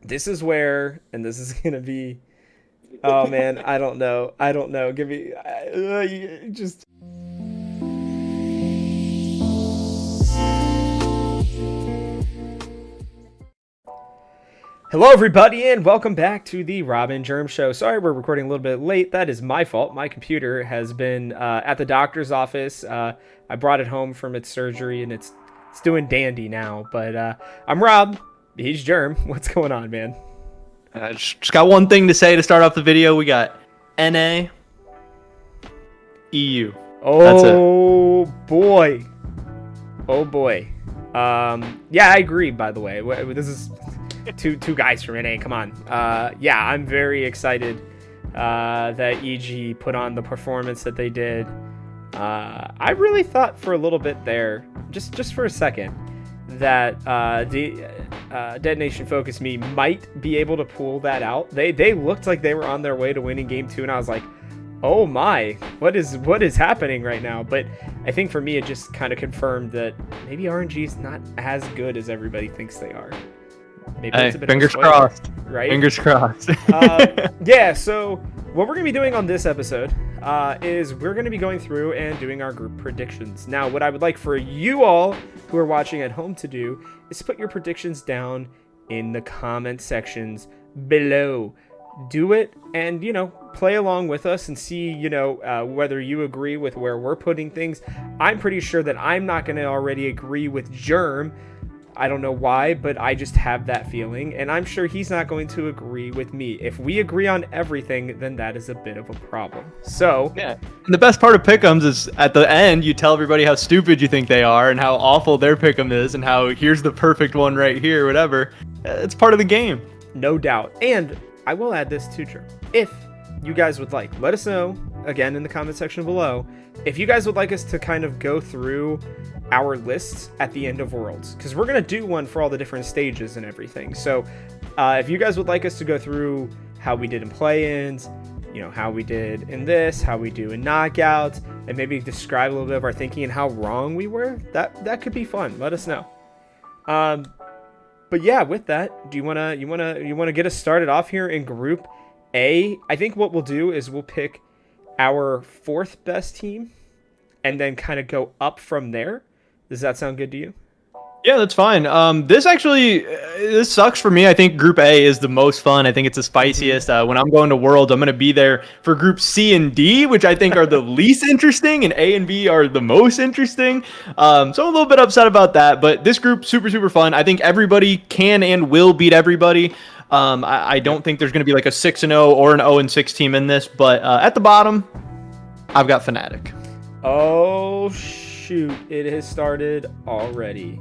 this is where, and this is gonna be. Oh man, I don't know. I don't know. Give me just. Hello, everybody, and welcome back to the Robin Jerm Show. Sorry, we're recording a little bit late. That is my fault. My computer has been at the doctor's office. I brought it home from its surgery, and it's doing dandy now. But I'm Rob. He's Jerm. What's going on, man? I just got one thing to say to start off the video. We got NA, EU. Oh boy. Oh boy. Yeah, I agree. By the way, this is two guys from NA. Come on. Yeah, I'm very excited that EG put on the performance that they did. I really thought for a little bit there, just for a second, that the Detonation Focus Me might be able to pull that out. They looked like they were on their way to winning game 2, and I was like, oh my, what is happening right now? But I think for me, it just kind of confirmed that maybe RNG is not as good as everybody thinks they are. Maybe Hey, it's a bit fingers of a spoiler, crossed. right? Fingers crossed. Yeah, so what we're going to be doing on this episode is we're going to be going through and doing our group predictions. Now, what I would like for you all who are watching at home to do is to put your predictions down in the comment sections below. Do it and, play along with us and see, whether you agree with where we're putting things. I'm pretty sure that I'm not going to already agree with Jerm. I don't know why, but I just have that feeling, and I'm sure he's not going to agree with me. If we agree on everything, then that is a bit of a problem. So, yeah. And the best part of pick'ems is at the end, you tell everybody how stupid you think they are and how awful their pick'em is and how here's the perfect one right here, whatever. It's part of the game. No doubt. And I will add this too, Jerm. If you guys would like, let us know, again, in the comment section below, if you guys would like us to kind of go through our lists at the end of Worlds, because we're going to do one for all the different stages and everything. So if you guys would like us to go through how we did in play-ins, how we did in this, how we do in knockouts, and maybe describe a little bit of our thinking and how wrong we were, that could be fun. Let us know. But yeah, with that, do you wanna get us started off here in Group A? I think what we'll do is we'll pick our 4th best team and then kind of go up from there. Does that sound good to you? Yeah, that's fine. This sucks for me. I think Group A is the most fun. I think it's the spiciest. When I'm going to Worlds, I'm going to be there for Group C and D, which I think are the least interesting, and A and B are the most interesting. So I'm a little bit upset about that, but this group, super, super fun. I think everybody can and will beat everybody. I don't think there's going to be like a 6-0 or an 0-6 team in this, but at the bottom, I've got Fnatic. Oh, shoot. It has started already.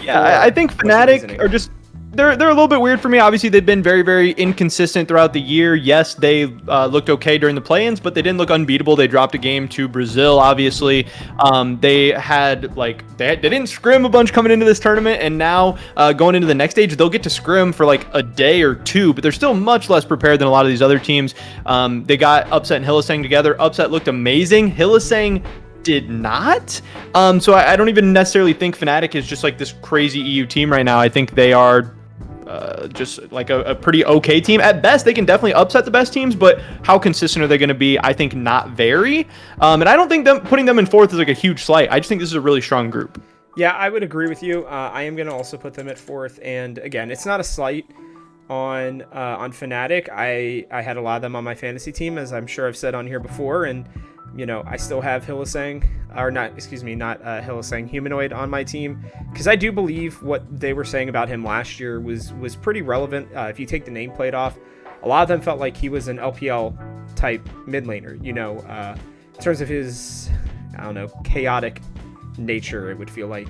Yeah, I think Fnatic are just they're a little bit weird for me. Obviously, they've been very, very inconsistent throughout the year. Yes, they looked okay during the play-ins, but they didn't look unbeatable. They dropped a game to Brazil, obviously. They didn't scrim a bunch coming into this tournament, and now going into the next stage, they'll get to scrim for like a day or two, but they're still much less prepared than a lot of these other teams. They got Upset and Hylissang together. Upset looked amazing. Hylissang did not. So I don't even necessarily think Fnatic is just like this crazy EU team right now. I think they are just like a pretty okay team. At best, they can definitely upset the best teams, but how consistent are they going to be? I think not very. And I don't think putting them in 4th is like a huge slight. I just think this is a really strong group. Yeah, I would agree with you. I am going to also put them at 4th. And again, it's not a slight on Fnatic. I had a lot of them on my fantasy team, as I'm sure I've said on here before, and I still have Hylissang, or not Hylissang, Humanoid on my team, because I do believe what they were saying about him last year was pretty relevant. If you take the nameplate off, a lot of them felt like he was an LPL type mid laner, in terms of his, chaotic nature, it would feel like.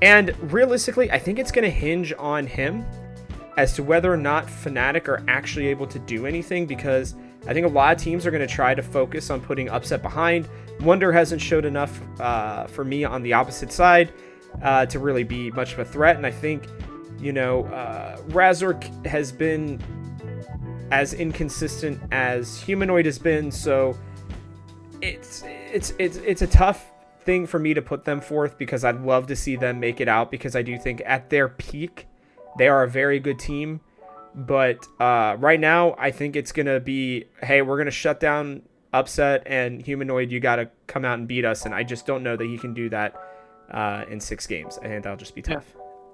And realistically, I think it's going to hinge on him as to whether or not Fnatic are actually able to do anything, because I think a lot of teams are going to try to focus on putting Upset behind. Wonder hasn't showed enough for me on the opposite side to really be much of a threat. And I think, Razork has been as inconsistent as Humanoid has been. So it's a tough thing for me to put them 4th, because I'd love to see them make it out, because I do think at their peak, They are a very good team. But right now, I think it's going to be, hey, we're going to shut down Upset and Humanoid. You got to come out and beat us. And I just don't know that he can do that in 6 games. I think that'll just be tough.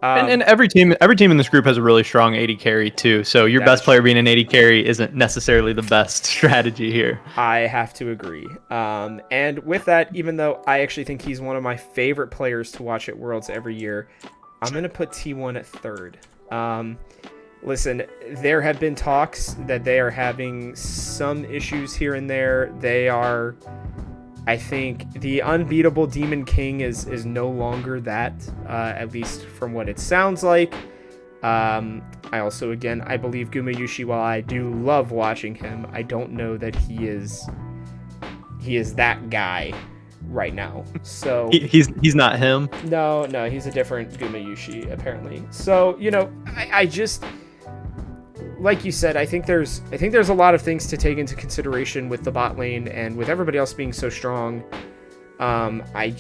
And every team in this group has a really strong AD carry too. So your best player being an AD carry isn't necessarily the best strategy here. I have to agree. And with that, even though I actually think he's one of my favorite players to watch at Worlds every year, I'm going to put T1 at 3rd. Listen, there have been talks that they are having some issues here and there. They are, I think, the unbeatable Demon King is no longer that, at least from what it sounds like. I also, again, I believe Gumayushi, while I do love watching him, I don't know that he is that guy right now. So he's not him. No, he's a different Gumayushi, apparently. So, I just, like you said, I think there's a lot of things to take into consideration with the bot lane and with everybody else being so strong. I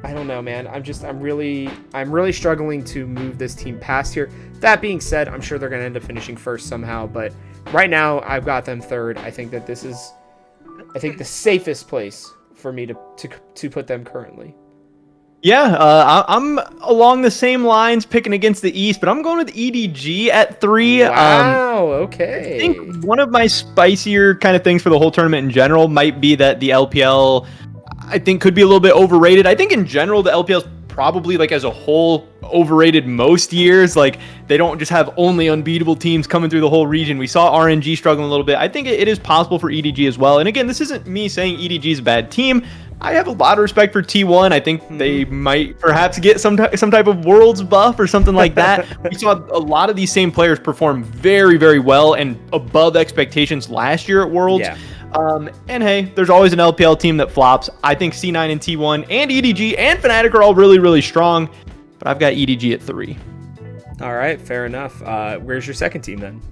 don't know, man. I'm really struggling to move this team past here. That being said, I'm sure they're going to end up finishing first somehow, but right now I've got them 3rd. I think that this is, the safest place for me to put them currently. Yeah, I'm along the same lines, picking against the East, but I'm going with EDG at 3. Wow, okay. I think one of my spicier kind of things for the whole tournament in general might be that the LPL, I think, could be a little bit overrated. I think in general, the LPL is probably, like, as a whole, overrated most years. Like, they don't just have only unbeatable teams coming through the whole region. We saw RNG struggling a little bit. I think it is possible for EDG as well. And again, this isn't me saying EDG is a bad team. I have a lot of respect for T1. I think they might perhaps get some type of Worlds buff or something like that. We saw a lot of these same players perform very, very well and above expectations last year at Worlds. Yeah. And hey, there's always an LPL team that flops. I think C9 and T1 and EDG and Fnatic are all really, really strong, but I've got EDG at 3. All right, fair enough. Where's your second team then?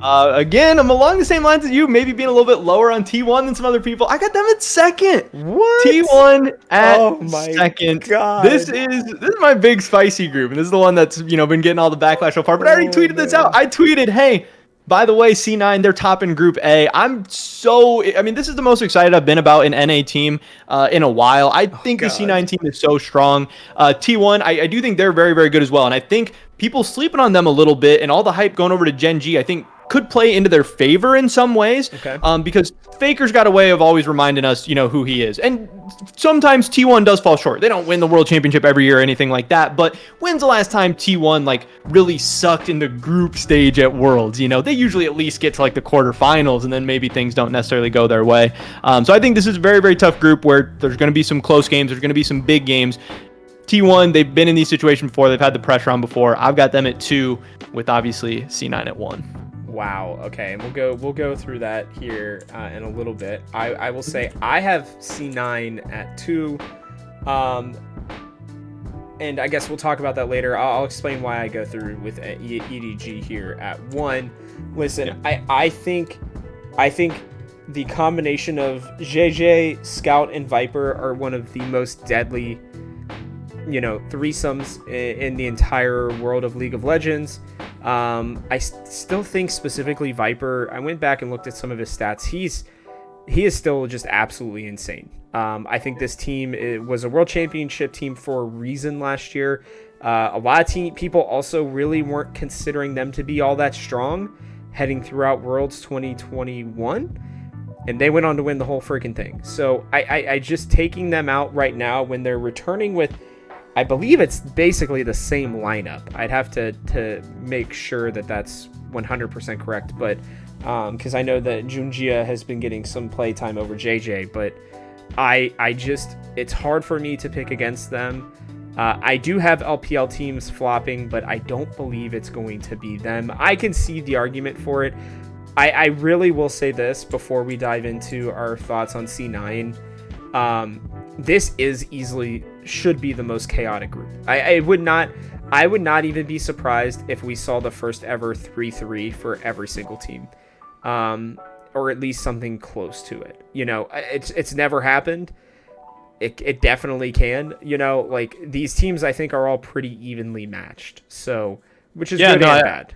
Again, I'm along the same lines as you, maybe being a little bit lower on T1 than some other people. I got them at 2nd. What? T1 at 2nd. God. This is my big spicy group, and this is the one that's been getting all the backlash so far. But I already tweeted this out. I tweeted, hey, by the way, C9, they're top in Group A. This is the most excited I've been about an NA team in a while. I think the C9 team is so strong. T1, I do think they're very, very good as well. And I think people sleeping on them a little bit and all the hype going over to Gen G, I think could play into their favor in some ways. Okay. Because Faker's got a way of always reminding us, who he is. And sometimes T1 does fall short. They don't win the World Championship every year or anything like that. But when's the last time T1 really sucked in the group stage at Worlds? They usually at least get to the quarterfinals, and then maybe things don't necessarily go their way. So I think this is a very, very tough group where there's going to be some close games. There's going to be some big games. T1, they've been in these situations before. They've had the pressure on before. I've got them at 2 with obviously C9 at 1. Wow. Okay, and we'll go through that here in a little bit. I will say I have C9 at 2, and I guess we'll talk about that later. I'll explain why I go through with EDG here at 1. Listen, yeah. I think the combination of JJ, Scout, and Viper are one of the most deadly, threesomes in the entire world of League of Legends. I still think specifically Viper, I went back and looked at some of his stats. He is still just absolutely insane. I think this team was a world championship team for a reason last year. A lot of people also really weren't considering them to be all that strong heading throughout Worlds 2021. And they went on to win the whole freaking thing. So I just taking them out right now when they're returning with, I believe it's basically the same lineup. I'd have to make sure that that's 100% correct, but because I know that Junjia has been getting some play time over JJ, but it's hard for me to pick against them. I do have LPL teams flopping, but I don't believe it's going to be them. I can see the argument for it. I really will say this before we dive into our thoughts on C9. This should be the most chaotic group. I would not even be surprised if we saw the first ever 3-3 for every single team, or at least something close to it. It's never happened. it definitely can. You know, like these teams I think are all pretty evenly matched. So, which is good and bad.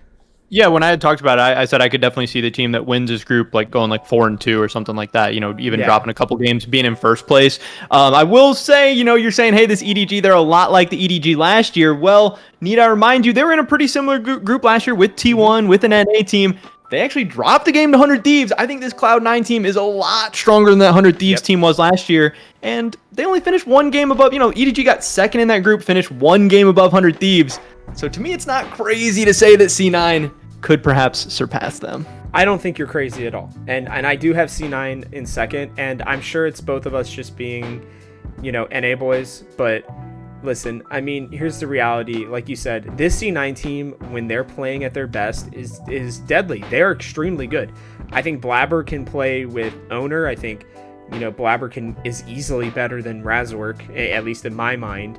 Yeah, when I had talked about it, I said I could definitely see the team that wins this group like going like 4-2 or something like that. You know, even dropping a couple games, being in first place. I will say, you know, you're saying, hey, this EDG, they're a lot like the EDG last year. Well, need I remind you, they were in a pretty similar group last year with T1, with an NA team. They actually dropped a game to 100 Thieves. I think this Cloud9 team is a lot stronger than that 100 Thieves team was last year. And they only finished one game above, you know, EDG got second in that group, finished one game above 100 Thieves. So to me, it's not crazy to say that C9 could perhaps surpass them. I don't think you're crazy at all. And I do have C9 in second, and I'm sure it's both of us just being, you know, NA boys. But listen, I mean, here's the reality. Like you said, this C9 team, when they're playing at their best, is deadly. They're extremely good. I think Blabber can play with Owner. I think, you know, Blabber is easily better than Razork, at least in my mind.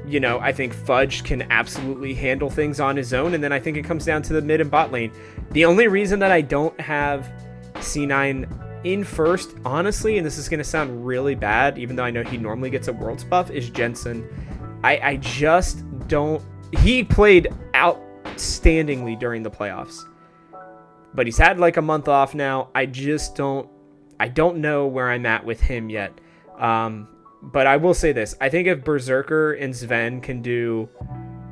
You know, I think Fudge can absolutely handle things on his own, and then I think it comes down to the mid and bot lane. The only reason that I don't have C9 in first, honestly, and this is going to sound really bad, even though I know he normally gets a Worlds buff, is Jensen. I just don't... He played outstandingly during the playoffs, but he's had like a month off now. I don't know where I'm at with him yet. But I will say this. I think if Berserker and Sven can do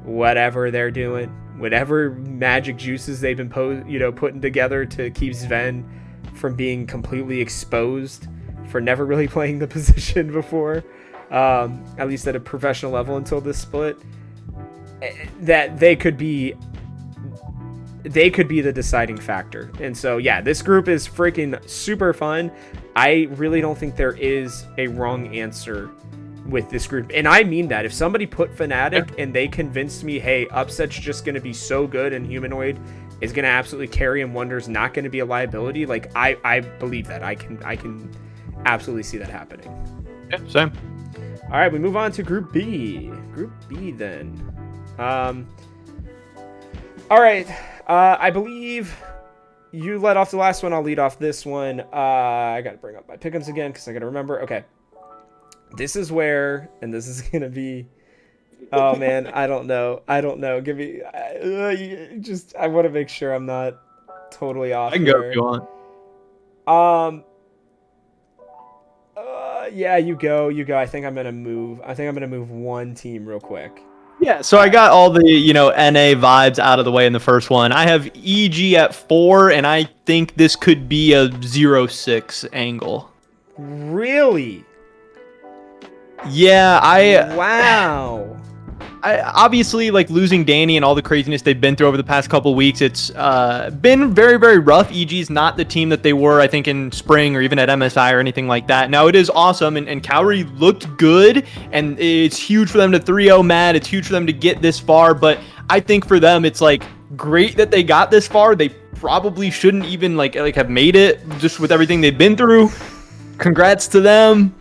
whatever they're doing, whatever magic juices they've been putting together to keep Sven from being completely exposed for never really playing the position before, at least at a professional level until this split, that they could be the deciding factor. And so, yeah, this group is freaking super fun. I really don't think there is a wrong answer with this group. And I mean that. If somebody put Fnatic and they convinced me, hey, Upset's just going to be so good and Humanoid is going to absolutely carry and Wonder's not going to be a liability, like, I believe that. I can absolutely see that happening. Yeah, same. All right, we move on to Group B. Group B, then. All right. I believe you led off the last one. I'll lead off this one. I got to bring up my pick'ems again because I got to remember. Okay. This is where, and this is going to be, oh man, I don't know. Give me, I want to make sure I'm not totally off. I can go if you want. Yeah, you go. I think I'm going to move one team real quick. Yeah, so I got all the, NA vibes out of the way in the first one. I have EG at 4, and I think this could be a 0-6 angle. Really? Yeah, Wow. I obviously, like, losing Danny and all the craziness they've been through over the past couple weeks, it's been very, very rough. EG's not the team that they were, I think, in spring or even at MSI or anything like that. Now, it is awesome, and Cowrie looked good, and it's huge for them to 3-0 Mad. It's huge for them to get this far, but I think for them, it's, like, great that they got this far. They probably shouldn't even, like have made it just with everything they've been through. Congrats to them.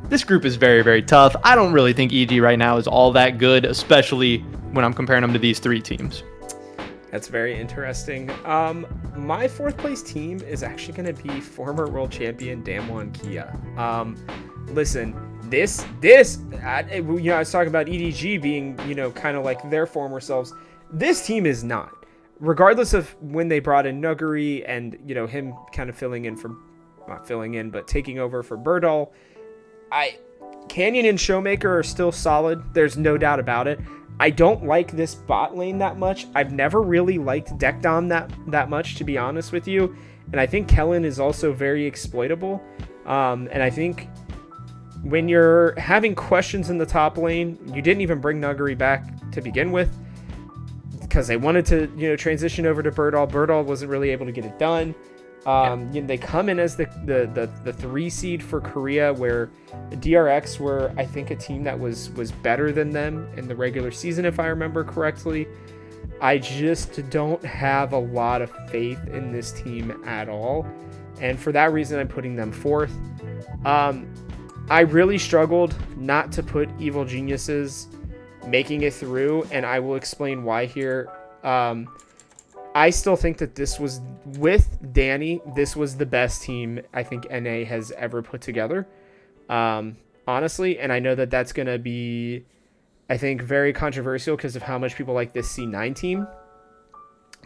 This group is very, very tough. I don't really think EG right now is all that good, especially when I'm comparing them to these three teams. That's very interesting. My fourth place team is actually going to be former world champion Damwon Kia. Listen, this I was talking about EDG being, kind of like their former selves. This team is not. Regardless of when they brought in Nuguri and, him kind of taking over for Birdall. Canyon and Showmaker are still solid. There's no doubt about it. I don't like this bot lane that much. I've never really liked Dekdom that much, to be honest with you. And I think Kellen is also very exploitable. And I think when you're having questions in the top lane, you didn't even bring Nuguri back to begin with because they wanted to, transition over to Birdall. Birdall wasn't really able to get it done. They come in as the 3 seed for Korea, where DRX were, I think, a team that was better than them in the regular season, if I remember correctly. I just don't have a lot of faith in this team at all, and for that reason, I'm putting them fourth. I really struggled not to put Evil Geniuses making it through, and I will explain why here. I still think that this was, with Danny, this was the best team I think NA has ever put together. honestly. And I know that that's going to be, I think, very controversial because of how much people like this C9 team.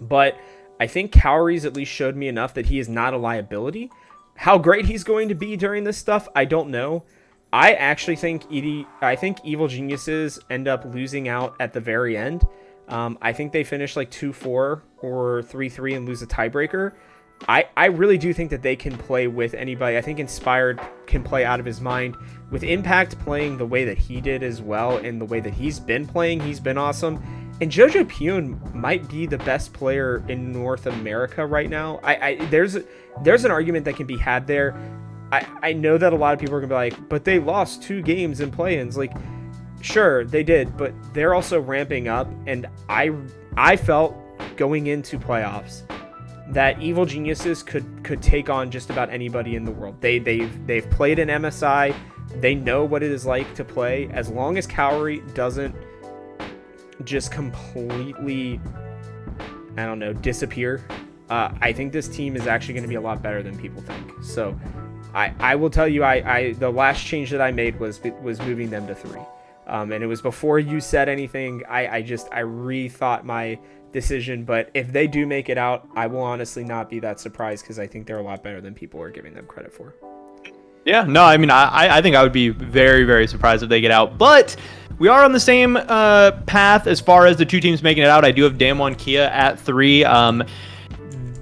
But I think Cowries at least showed me enough that he is not a liability. How great he's going to be during this stuff, I don't know. I actually think Evil Geniuses end up losing out at the very end. I think they finish like 2-4 or 3-3 and lose a tiebreaker. I really do think that they can play with anybody. I think Inspired can play out of his mind. With Impact playing the way that he did as well, and the way that he's been playing, he's been awesome. And Jojo Pune might be the best player in North America right now. There's an argument that can be had there. I know that a lot of people are going to be like, but they lost 2 games in play-ins. Like, sure, they did, but they're also ramping up. And I felt going into playoffs that Evil Geniuses could take on just about anybody in the world. They've played an MSI. They know what it is like to play. As long as Cowrie doesn't just completely, I don't know, disappear, I think this team is actually going to be a lot better than people think. So I will tell you, the last change that I made was moving them to 3. And it was before you said anything. I rethought my decision, but if they do make it out, I will honestly not be that surprised because I think they're a lot better than people are giving them credit for. Yeah, no, I mean, I think I would be very, very surprised if they get out, but we are on the same path as far as the 2 teams making it out. I do have Damwon Kia at 3.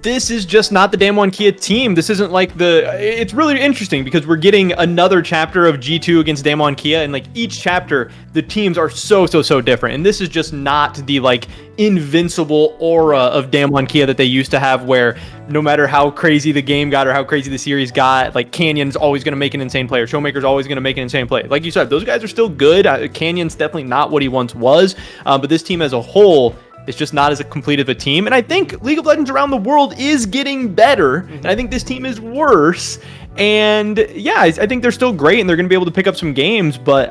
This is just not the Damwon Kia team. This isn't like it's really interesting because we're getting another chapter of G2 against Damwon Kia, and like each chapter, the teams are so different. And this is just not the like invincible aura of Damwon Kia that they used to have, where no matter how crazy the game got or how crazy the series got, like Canyon's always going to make an insane play, or Showmaker's always going to make an insane play. Like you said, those guys are still good. Canyon's definitely not what he once was, but this team as a whole, it's just not as complete of a team. And I think League of Legends around the world is getting better. And I think this team is worse. And yeah, I think they're still great and they're going to be able to pick up some games. But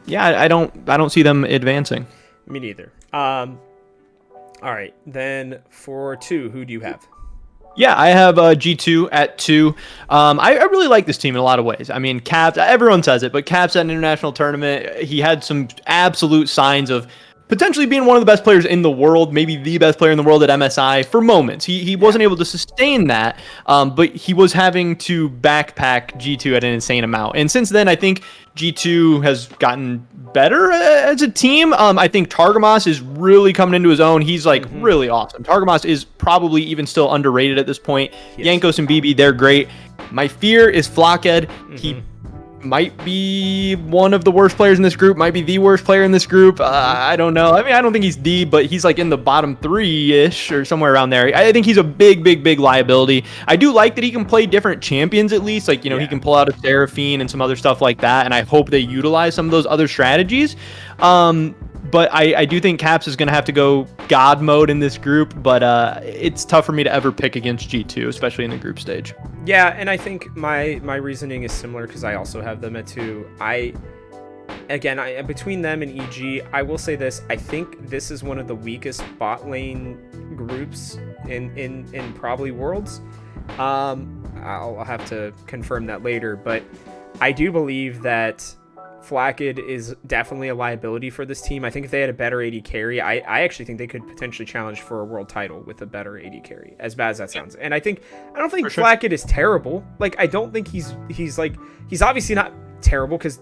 yeah, I don't see them advancing. Me neither. All right. Then for 2, who do you have? Yeah, I have G2 at 2. I really like this team in a lot of ways. I mean, Caps, everyone says it, but Caps at an international tournament, he had some absolute signs of potentially being one of the best players in the world, maybe the best player in the world at MSI for moments. He wasn't able to sustain that, but he was having to backpack G2 at an insane amount. And since then, I think G2 has gotten better as a team. I think Targamas is really coming into his own. He's like really awesome. Targamas is probably even still underrated at this point. Yes. Jankos and BB, they're great. My fear is Flockhead. He might be one of the worst players in this group, might be the worst player in this group. I don't know. I mean, I don't think he's but he's like in the bottom 3-ish or somewhere around there. I think he's a big liability. I do like that he can play different champions at least. Like, you know, he can pull out a Seraphine and some other stuff like that. And I hope they utilize some of those other strategies. But I do think Caps is going to have to go God mode in this group, but it's tough for me to ever pick against G2, especially in the group stage. Yeah, and I think my reasoning is similar because I also have them at 2. Between them and EG, I will say this. I think this is one of the weakest bot lane groups in probably Worlds. I'll have to confirm that later, but I do believe that Flackid is definitely a liability for this team. I think if they had a better AD carry, I actually think they could potentially challenge for a world title with a better AD carry, as bad as that sounds. And I don't think Flackid is terrible. Like, I don't think he's obviously not terrible because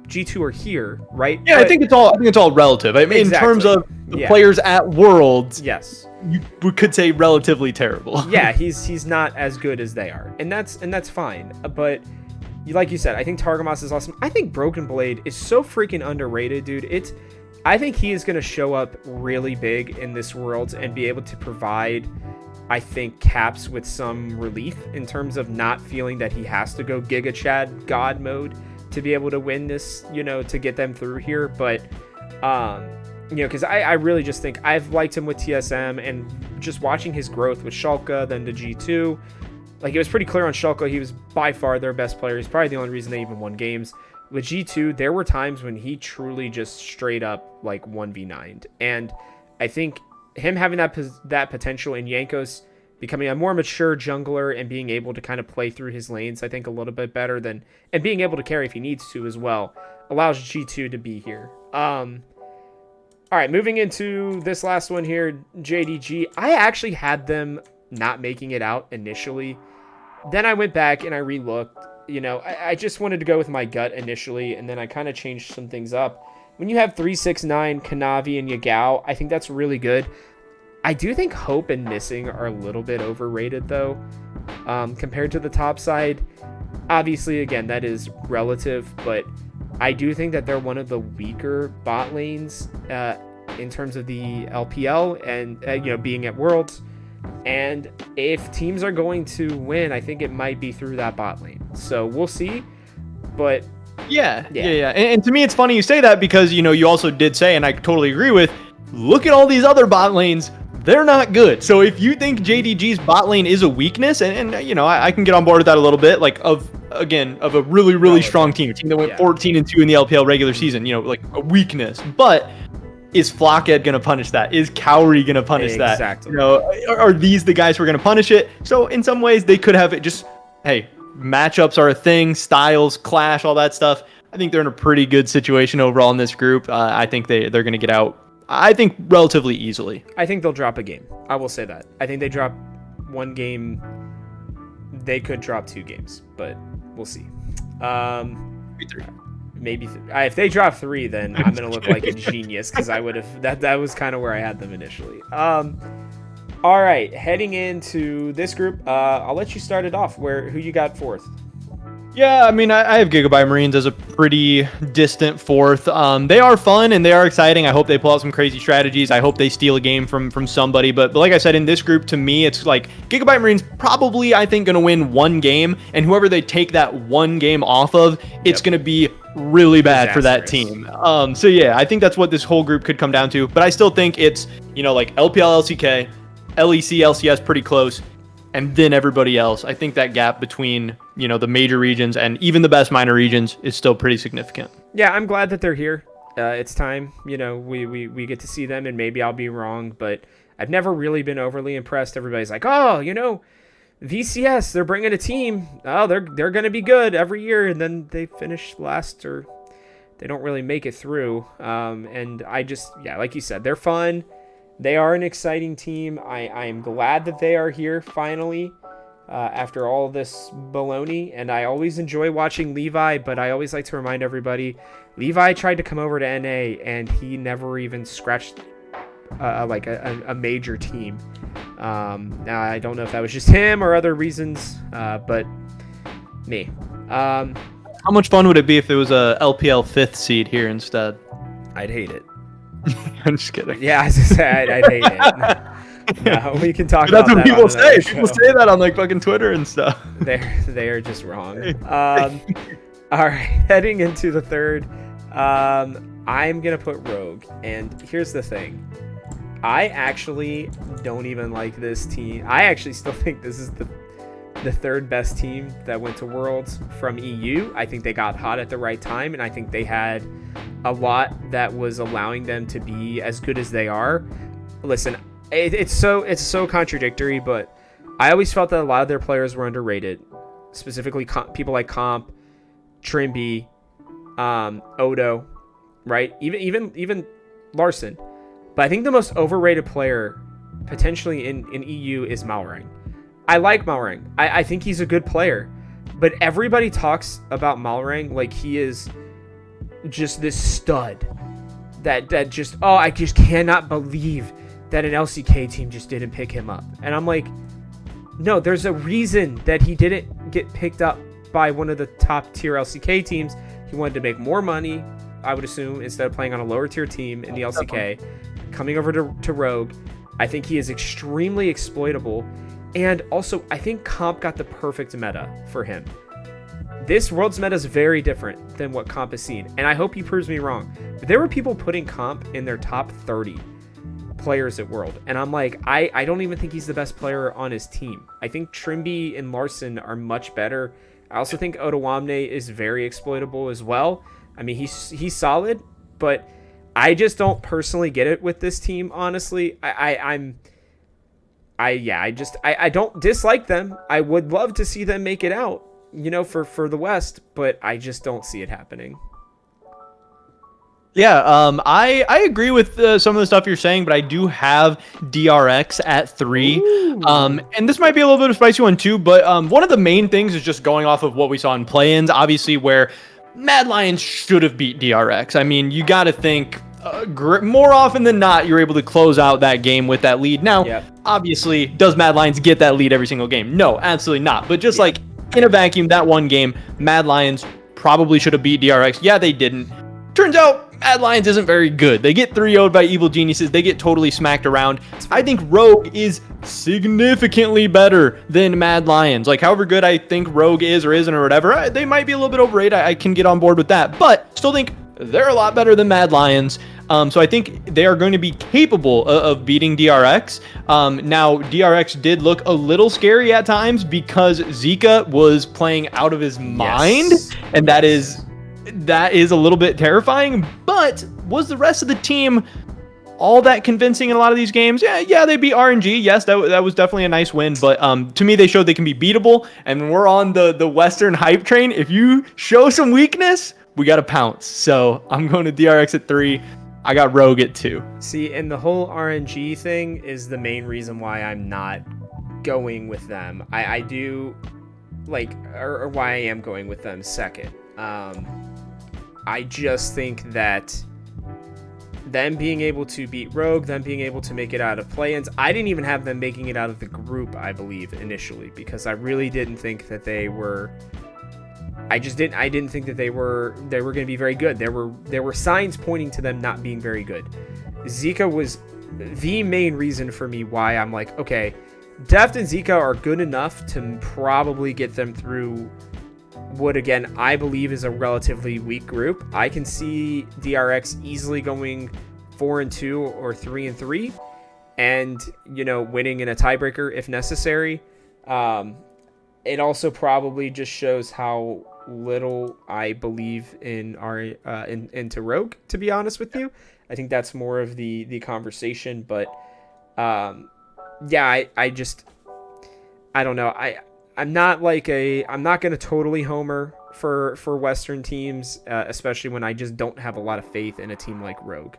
G2 are here, right? Yeah, but I think it's all relative. I mean, exactly. In terms of the players at Worlds, yes, we could say relatively terrible. Yeah, he's not as good as they are, and that's fine. But like you said, I think Targamas is awesome. I think Broken Blade is so freaking underrated, dude. I think he is going to show up really big in this Worlds and be able to provide, I think, Caps with some relief in terms of not feeling that he has to go Giga Chad God mode to be able to win this, to get them through here. But, because I really just think I've liked him with TSM, and just watching his growth with Schalke, then to G2, like, it was pretty clear on Schalke, he was by far their best player. He's probably the only reason they even won games. With G2, there were times when he truly just straight up, like, 1v9'd. And I think him having that potential in Jankos becoming a more mature jungler and being able to kind of play through his lanes, I think, a little bit better than, and being able to carry if he needs to as well, allows G2 to be here. All right, moving into this last one here, JDG. I actually had them not making it out initially. Then I went back and I re-looked. You know, I just wanted to go with my gut initially, and then I kind of changed some things up. When you have 369, Kanavi, and Yagao, I think that's really good. I do think Hope and Missing are a little bit overrated, though, compared to the top side. Obviously, again, that is relative, but I do think that they're one of the weaker bot lanes in terms of the LPL and, you know, being at Worlds. And if teams are going to win, I think it might be through that bot lane. So we'll see. But yeah. And to me, it's funny you say that because, you know, you also did say, and I totally agree with, look at all these other bot lanes. They're not good. So if you think JDG's bot lane is a weakness, and you know, I can get on board with that a little bit, like of a really strong team, a team that went 14-2 in the LPL regular season, you know, like a weakness. But is Flockhead going to punish that? Is Cowrie going to punish that? Exactly. You know, are these the guys who are going to punish it? So in some ways, they could have it just, hey, matchups are a thing, styles clash, all that stuff. I think they're in a pretty good situation overall in this group. I think they're going to get out, I think, relatively easily. I think they'll drop a game. I will say that. I think they drop one game. They could drop 2 games, but we'll see. Maybe if they drop 3, then I'm gonna look like a genius because I would have that was kind of where I had them initially. All right, heading into this group, I'll let you start it off. Who you got fourth? Yeah, I mean, I have Gigabyte Marines as a pretty distant fourth. They are fun and they are exciting. I hope they pull out some crazy strategies. I hope they steal a game from somebody. But like I said, in this group, to me, it's like Gigabyte Marines probably, I think, going to win 1 game. And whoever they take that 1 game off of, it's going to be really bad for that team. So yeah, I think that's what this whole group could come down to. But I still think it's, you know, like LPL, LCK, LEC, LCS pretty close. And then everybody else. I think that gap between, you know, the major regions and even the best minor regions is still pretty significant. Yeah, I'm glad that they're here. It's time. You know, we get to see them, and maybe I'll be wrong, but I've never really been overly impressed. Everybody's like, oh, you know, VCS, they're bringing a team. Oh, they're going to be good every year, and then they finish last or they don't really make it through. And I just, yeah, like you said, they're fun. They are an exciting team. I am glad that they are here finally after all this baloney. And I always enjoy watching Levi, but I always like to remind everybody, Levi tried to come over to NA and he never even scratched like a major team. Now, I don't know if that was just him or other reasons, but me. How much fun would it be if it was a LPL 5th seed here instead? I'd hate it. I'm just kidding. Yeah, I was gonna say I'd hate it. No, we can talk about that. That's what people say. Show. People say that on like fucking Twitter and stuff. They are just wrong. All right, heading into the third, I'm gonna put Rogue, and here's the thing. I actually don't even like this team. I actually still think this is the third best team that went to Worlds from EU. I think they got hot at the right time, and I think they had a lot that was allowing them to be as good as they are. Listen, it's so contradictory, but I always felt that a lot of their players were underrated, specifically people like Comp, Trimby, Odo, right? Even Larson. But I think the most overrated player potentially in EU is Malrang. I like Malrang. I think he's a good player, but everybody talks about Malrang like he is just this stud that just, oh, I just cannot believe that an LCK team just didn't pick him up. And I'm like, no, there's a reason that he didn't get picked up by one of the top tier LCK teams. He wanted to make more money, I would assume, instead of playing on a lower tier team in the LCK, coming over to Rogue. I think he is extremely exploitable. And also, I think Comp got the perfect meta for him. This World's meta is very different than what Comp has seen, and I hope he proves me wrong. But there were people putting Comp in their top 30 players at World, and I'm like, I don't even think he's the best player on his team. I think Trimby and Larson are much better. I also think Otawamne is very exploitable as well. I mean, he's solid, but I just don't personally get it with this team, honestly. I don't dislike them. I would love to see them make it out, for the West, but I just don't see it happening. Yeah, I agree with some of the stuff you're saying, but I do have DRX at 3. And this might be a little bit of a spicy one too, but one of the main things is just going off of what we saw in play-ins, obviously, where Mad Lions should have beat DRX. I mean, you got to think more often than not, you're able to close out that game with that lead. Now, obviously, does Mad Lions get that lead every single game? No, absolutely not. But just like in a vacuum, that one game, Mad Lions probably should have beat DRX. Yeah, they didn't. Turns out, Mad Lions isn't very good. They get 3-0'd by Evil Geniuses. They get totally smacked around. I think Rogue is significantly better than Mad Lions. Like, however good I think Rogue is or isn't or whatever, they might be a little bit overrated. I can get on board with that. But still think they're a lot better than Mad Lions. So I think they are going to be capable of beating DRX. Now, DRX did look a little scary at times because Zika was playing out of his mind. And that is a little bit terrifying, but was the rest of the team all that convincing in a lot of these games? Yeah, they beat RNG. Yes, that was definitely a nice win, but to me, they showed they can be beatable, and we're on the Western hype train. If you show some weakness, we got to pounce. So I'm going to DRX at 3. I got Rogue at 2. See, and the whole RNG thing is the main reason why I'm not going with them. I do, or why I am going with them second. I just think that them being able to beat Rogue, them being able to make it out of play-ins, I didn't even have them making it out of the group, I believe, initially, because I really didn't think that they were... I didn't think that they were going to be very good. There were signs pointing to them not being very good. Zika was the main reason for me why I'm like, okay, Deft and Zika are good enough to probably get them through what, again, I believe is a relatively weak group. I can see DRX easily going 4-2 or 3-3 and, winning in a tiebreaker if necessary. It also probably just shows how little I believe in into Rogue, to be honest with you. I think that's more of the conversation, but I don't know. I'm not going to totally homer for Western teams, especially when I just don't have a lot of faith in a team like Rogue.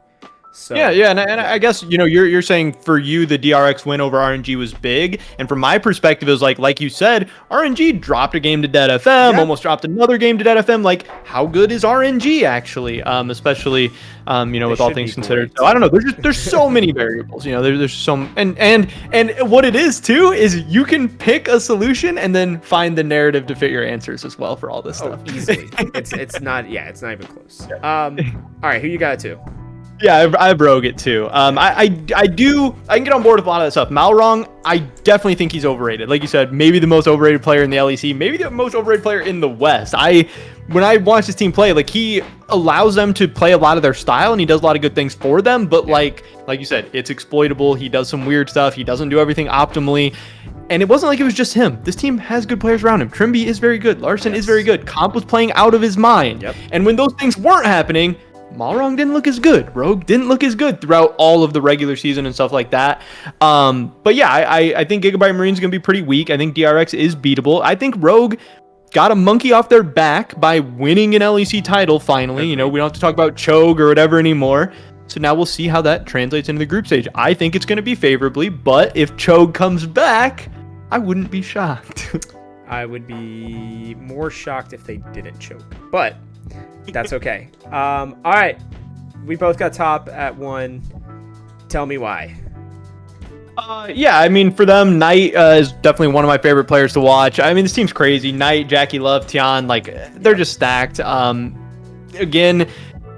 So and I guess you're saying for you the DRX win over RNG was big, and from my perspective it was like you said, RNG dropped a game to Dead FM, almost dropped another game to Dead FM. Like, how good is RNG actually? Especially with all things considered. So I don't know. There's so many variables. There's some and what it is too is you can pick a solution and then find the narrative to fit your answers as well for all this stuff. Easily. it's not even close. All right, who you got to? Yeah, I have Rogue at 2. I can get on board with a lot of that stuff. Malrong, I definitely think he's overrated. Like you said, maybe the most overrated player in the LEC, maybe the most overrated player in the West. When I watch this team play, he allows them to play a lot of their style and he does a lot of good things for them, but like you said, it's exploitable. He does some weird stuff. He doesn't do everything optimally. And it wasn't like it was just him. This team has good players around him. Trimby is very good. Larson is very good. Comp was playing out of his mind. And when those things weren't happening, Malrong didn't look as good. Rogue didn't look as good throughout all of the regular season and stuff like that. But yeah, I think Gigabyte Marine's going to be pretty weak. I think DRX is beatable. I think Rogue got a monkey off their back by winning an LEC title finally. We don't have to talk about Chogue or whatever anymore. So now we'll see how that translates into the group stage. I think it's going to be favorably, but if Chogue comes back, I wouldn't be shocked. I would be more shocked if they didn't choke. But that's okay. All right. We both got top at 1. Tell me why. For them, Knight is definitely one of my favorite players to watch. This team's crazy. Knight, Jackie Love, Tian, they're just stacked. Again,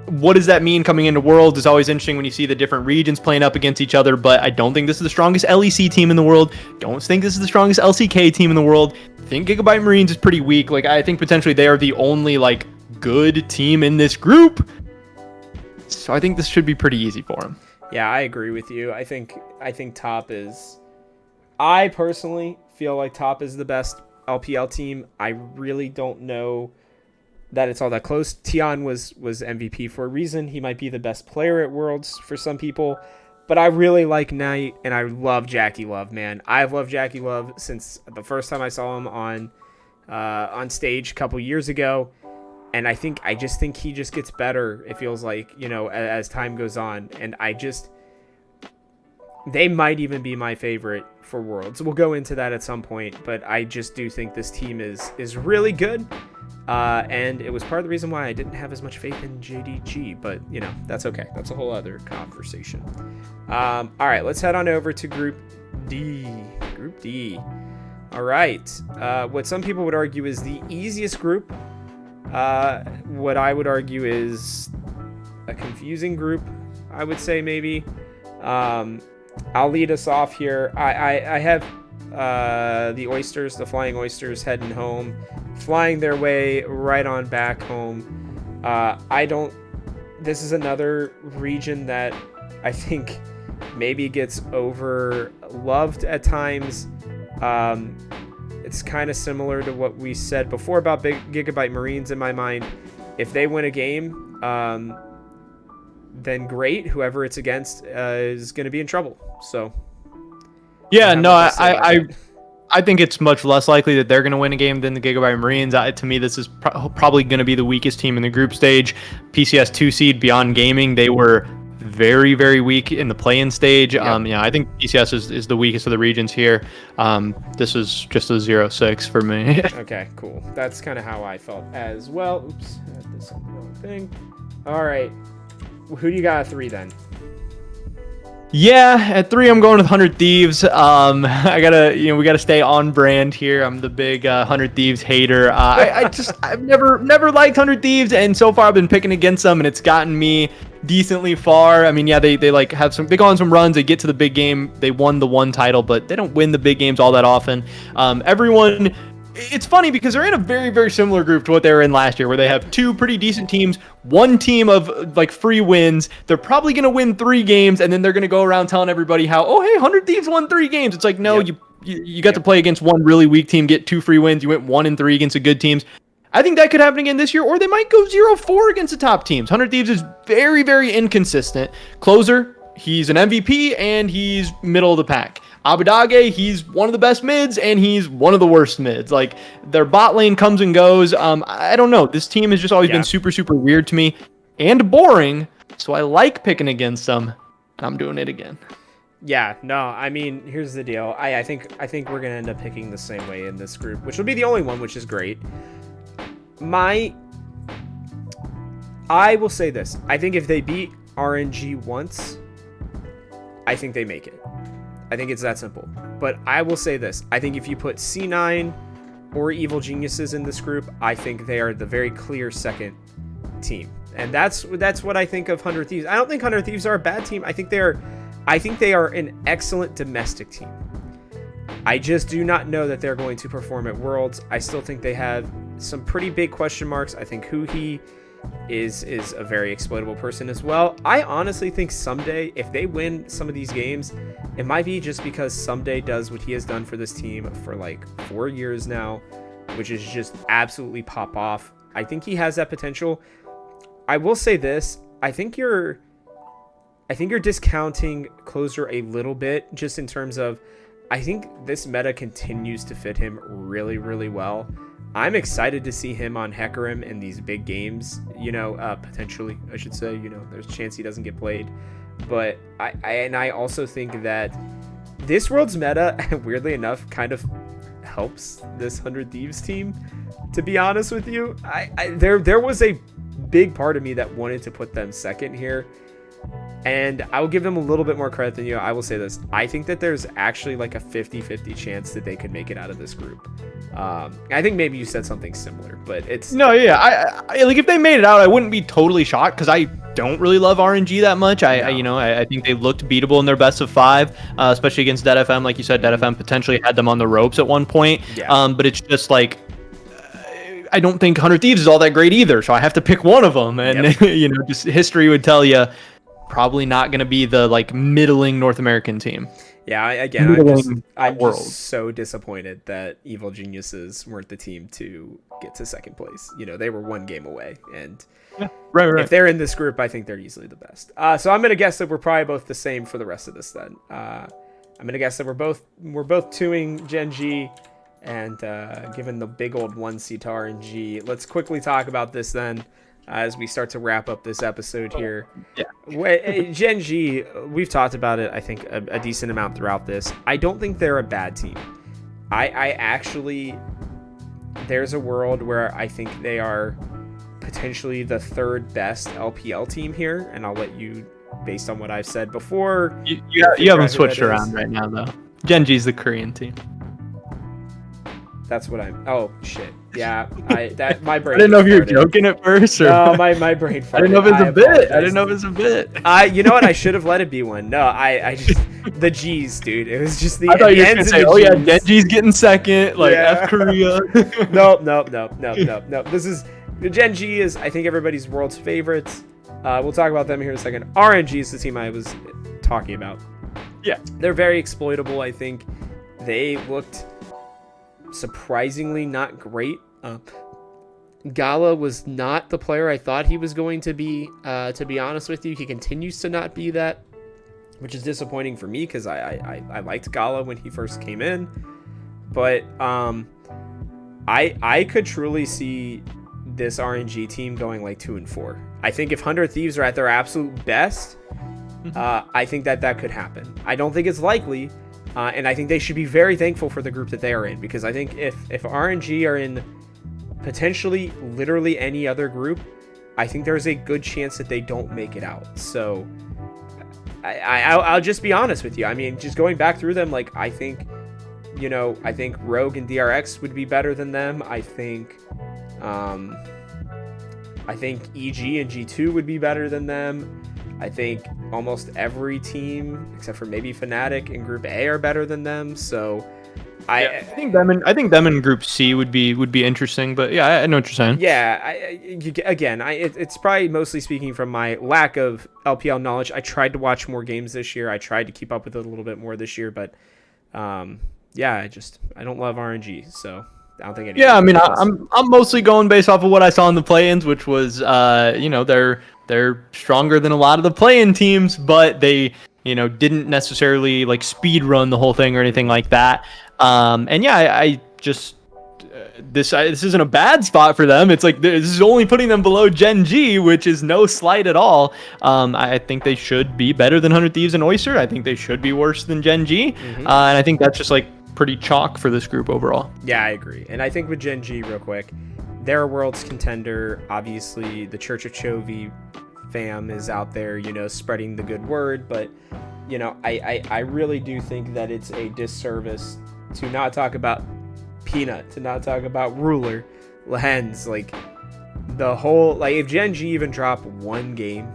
what does that mean coming into Worlds? It's always interesting when you see the different regions playing up against each other, but I don't think this is the strongest LEC team in the world. Don't think this is the strongest LCK team in the world. I think Gigabyte Marines is pretty weak. I think potentially they are the only, good team in this group. So I think this should be pretty easy for them. Yeah, I agree with you. I think top is... I personally feel like top is the best LPL team. I really don't know that it's all that close. Tian was MVP for a reason. He might be the best player at Worlds for some people, But I really like Knight, and I love Jackie Love, man. I've loved Jackie Love since the first time I saw him on stage a couple years ago. And I just think he just gets better, it feels like, as time goes on. And they might even be my favorite for Worlds. We'll go into that at some point, but I just do think this team is really good. And it was part of the reason why I didn't have as much faith in JDG, but that's okay. That's a whole other conversation. All right, let's head on over to Group D. Group D. All right. What some people would argue is the easiest group. What I would argue is a confusing group, I would say maybe. I'll lead us off here. I have the Oysters, the Flying Oysters, heading home, flying their way right on back home. This is another region that I think maybe gets over-loved at times. It's kind of similar to what we said before about Big Gigabyte Marines in my mind. If they win a game, then great. Whoever it's against is going to be in trouble. So, yeah, no, I think it's much less likely that they're going to win a game than the Gigabyte Marines. To me, this is probably going to be the weakest team in the group stage. PCS 2 seed Beyond Gaming, they were very, very weak in the play-in stage. Yep. I think PCS is the weakest of the regions here. This is just a 0-6 for me. Okay, cool. That's kind of how I felt as well. Oops, I had this on the wrong thing. All right. Who do you got at 3 then? Yeah, at 3 I'm going with 100 Thieves. I gotta, we gotta stay on brand here. I'm the big 100 Thieves hater. I've never liked 100 Thieves, and so far I've been picking against them, and it's gotten me decently far. I mean, yeah, they go on some runs. They get to the big game. They won the one title, but they don't win the big games all that often. It's funny because they're in a very, very similar group to what they were in last year, where they have 2 pretty decent teams, 1 team of free wins. They're probably going to win 3 games, and then they're going to go around telling everybody how, oh, hey, 100 Thieves won 3 games. It's like, no, yep. you got to play against one really weak team, get 2 free wins. You went 1-3 against the good teams. I think that could happen again this year, or they might go 0-4 against the top teams. 100 Thieves is very, very inconsistent. Closer, he's an MVP, and he's middle of the pack. Abadage, he's one of the best mids, and he's one of the worst mids. Like, their bot lane comes and goes. I don't know. This team has just always been super, super weird to me and boring, so I like picking against them, and I'm doing it again. Yeah, no, I mean, here's the deal. I think we're going to end up picking the same way in this group, which will be the only one, which is great. I will say this. I think if they beat RNG once, I think they make it. I think it's that simple. But I will say this. I think if you put C9 or Evil Geniuses in this group, I think they are the very clear second team. And that's what I think of 100 Thieves. I don't think 100 Thieves are a bad team. I think they are an excellent domestic team. I just do not know that they're going to perform at Worlds. I still think they have some pretty big question marks. I think Huhi is a very exploitable person as well. I honestly think someday, if they win some of these games, it might be just because someday does what he has done for this team for like 4 years now, which is just absolutely pop off. I think he has that potential. I will say this. I think you're discounting Closer a little bit, just in terms of, I think this meta continues to fit him really, really well. I'm excited to see him on Hecarim in these big games, potentially, I should say. There's a chance he doesn't get played. But I also think that this World's meta, weirdly enough, kind of helps this 100 Thieves team, to be honest with you. There was a big part of me that wanted to put them second here. And I will give them a little bit more credit than you. I will say this. I think that there's actually like a 50-50 chance that they could make it out of this group. I think maybe you said something similar, but it's... No, yeah. I like, if they made it out, I wouldn't be totally shocked, because I don't really love RNG that much. I think they looked beatable in their best of 5, especially against Dead FM. Like you said, Dead FM potentially had them on the ropes at one point. Yeah. But it's just like... I don't think 100 Thieves is all that great either, so I have to pick one of them. And, yep. Just history would tell you... probably not going to be the middling North American team. Yeah, I'm just so disappointed that Evil Geniuses weren't the team to get to second place. They were 1 game away, and right. If they're in this group, I think they're easily the best. So I'm gonna guess that we're probably both the same for the rest of this. Then I'm gonna guess that we're both 2ing Gen G, and given the big old 1C to RNG, let's quickly talk about this then. As we start to wrap up this episode here. Gen G, we've talked about it, I think, a decent amount throughout this. I don't think they're a bad team. I actually, there's a world where I think they are potentially the 3rd best LPL team here, and I'll let you, based on what I've said before. You haven't switched around right now, though. Gen G's the Korean team. That's what I'm. Oh shit! Yeah, my brain. I didn't know if you were joking at first. Or no, my brain. Farted. I didn't know if it was a bit. I didn't know if it was a bit. You know what? I should have let it be one. No, I just the G's, dude. It was just the. I thought you were gonna say, "Oh yeah, Gen G's getting second." Like F Korea. No. This is Gen G is I think everybody's world's favorites. We'll talk about them here in a second. RNG is the team I was talking about. Yeah, they're very exploitable. I think they looked surprisingly not great. Gala was not the player I thought he was going to be honest with you. He continues to not be that, which is disappointing for me because I liked Gala when he first came in, but I could truly see this RNG team going like 2-4. I think if 100 Thieves are at their absolute best, I think that could happen. I don't think it's likely. And I think they should be very thankful for the group that they are in, because I think if RNG are in potentially literally any other group, I think there's a good chance that they don't make it out. So I'll just be honest with you. I mean, just going back through them, like I think Rogue and DRX would be better than them. I think EG and G2 would be better than them. I think almost every team except for maybe Fnatic in Group A are better than them. So I think them in Group C would be interesting. But yeah, I know what you're saying. Yeah, it's probably mostly speaking from my lack of LPL knowledge. I tried to watch more games this year. I tried to keep up with it a little bit more this year, but I don't love RNG, so I don't think. Yeah, I mean, I'm mostly going based off of what I saw in the play-ins, which was they're stronger than a lot of the play-in teams, but they didn't necessarily like speed run the whole thing or anything like that. This isn't a bad spot for them. It's like this is only putting them below Gen G, which is no slight at all. I think they should be better than 100 Thieves and Oyster. I think they should be worse than Gen G, and I think that's just like pretty chalk for this group overall. Yeah, I agree. And I think with Gen G, real quick, they're a world's contender. Obviously, the Church of Chovy fam is out there, spreading the good word. But, I really do think that it's a disservice to not talk about Peanut, to not talk about Ruler, Lens. Like, the whole, like, if Gen G even drop 1 game,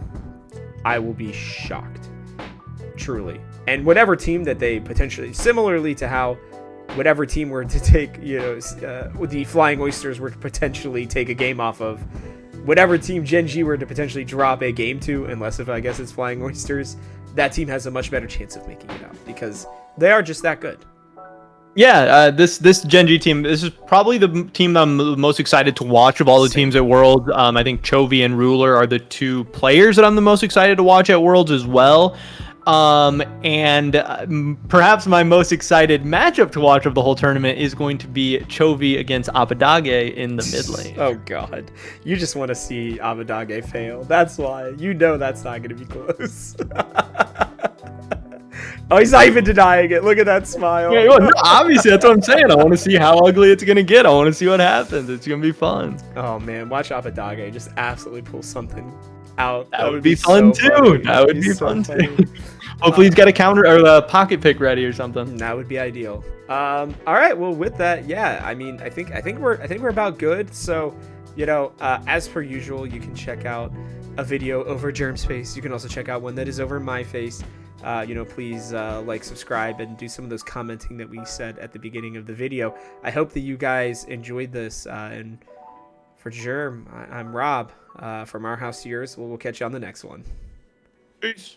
I will be shocked. Truly. And whatever team that they potentially, similarly to how whatever team were to take, the Flying Oysters were to potentially take a game off of, whatever team Gen G were to potentially drop a game to, unless if I guess it's Flying Oysters, that team has a much better chance of making it out because they are just that good. Yeah, this Gen G team, this is probably the team that I'm most excited to watch of all the teams at Worlds. I think Chovy and Ruler are the 2 players that I'm the most excited to watch at Worlds as well. Perhaps my most excited matchup to watch of the whole tournament is going to be Chovy against Abadage in the mid lane. Oh god, you just want to see Abadage fail. That's why. That's not going to be close. Oh, he's not even denying it. Look at that smile. Yeah, well, no, obviously, that's what I'm saying. I want to see how ugly it's going to get. I want to see what happens. It's going to be fun. Oh man, watch Abadage just absolutely pull something out. That would be fun too. Funny. That would be fun too. Hopefully he's got a counter or a pocket pick ready or something. That would be ideal. All right. Well, with that, yeah. I mean, I think we're about good. So, as per usual, you can check out a video over Jerm's face. You can also check out one that is over my face. Please like, subscribe, and do some of those commenting that we said at the beginning of the video. I hope that you guys enjoyed this. And for Jerm, I'm Rob from Our House to Yours. We'll catch you on the next one. Peace.